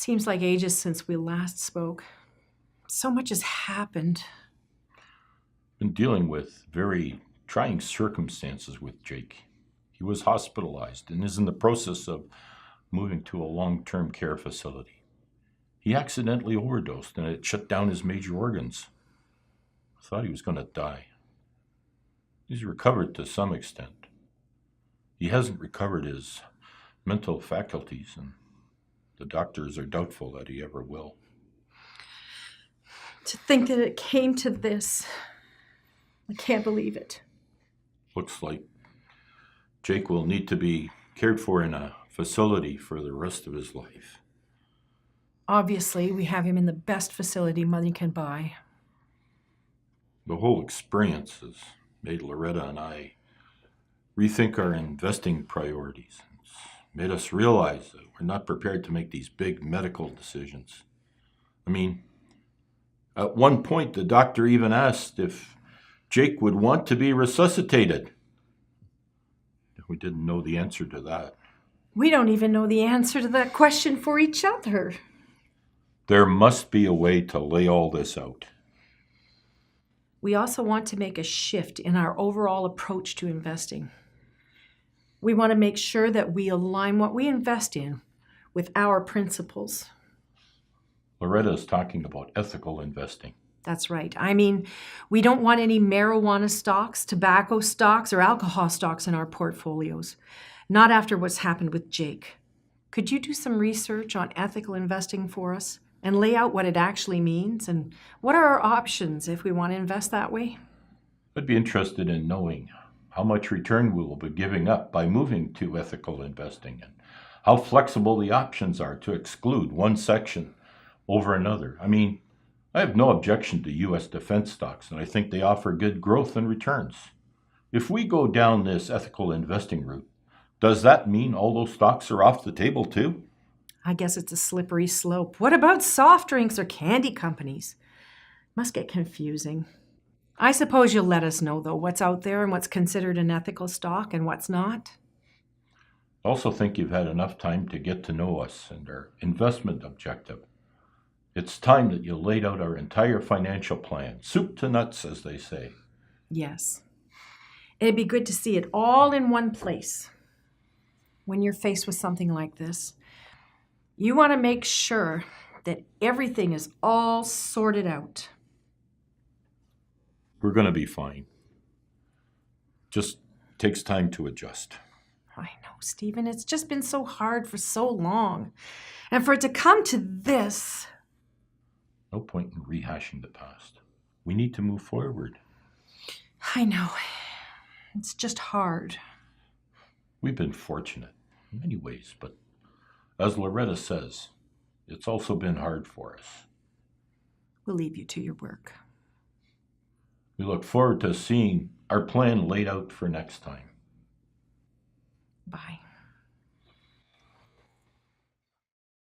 Seems like ages since we last spoke. So much has happened. Been dealing with very trying circumstances with Jake. He was hospitalized and is in the process of moving to a long-term care facility. He accidentally overdosed and it shut down his major organs. Thought he was going to die. He's recovered to some extent. He hasn't recovered his mental faculties, and the doctors are doubtful that he ever will. To think that it came to this. I can't believe it. Looks like Jake will need to be cared for in a facility for the rest of his life. Obviously, we have him in the best facility money can buy. The whole experience has made Loretta and I rethink our investing priorities. It's made us realize that we're not prepared to make these big medical decisions. I mean, at one point the doctor even asked if Jake would want to be resuscitated. We didn't know the answer to that. We don't even know the answer to that question for each other. There must be a way to lay all this out. We also want to make a shift in our overall approach to investing. We want to make sure that we align what we invest in with our principles. Loretta is talking about ethical investing. That's right. I mean, we don't want any marijuana stocks, tobacco stocks, or alcohol stocks in our portfolios. Not after what's happened with Jake. Could you do some research on ethical investing for us and lay out what it actually means and what are our options if we want to invest that way? I'd be interested in knowing how much return we will be giving up by moving to ethical investing and how flexible the options are to exclude one section over another. I mean, I have no objection to U.S. defense stocks, and I think they offer good growth and returns. If we go down this ethical investing route, does that mean all those stocks are off the table too? I guess it's a slippery slope. What about soft drinks or candy companies? Must get confusing. I suppose you'll let us know, though, what's out there and what's considered an ethical stock and what's not. I also think you've had enough time to get to know us and our investment objective. It's time that you laid out our entire financial plan, soup to nuts, as they say. Yes. It'd be good to see it all in one place. When you're faced with something like this, you want to make sure that everything is all sorted out. We're going to be fine. Just takes time to adjust. I know, Stephen. It's just been so hard for so long. And for it to come to this... No point in rehashing the past. We need to move forward. I know. It's just hard. We've been fortunate in many ways, but as Loretta says, it's also been hard for us. We'll leave you to your work. We look forward to seeing our plan laid out for next time. Bye.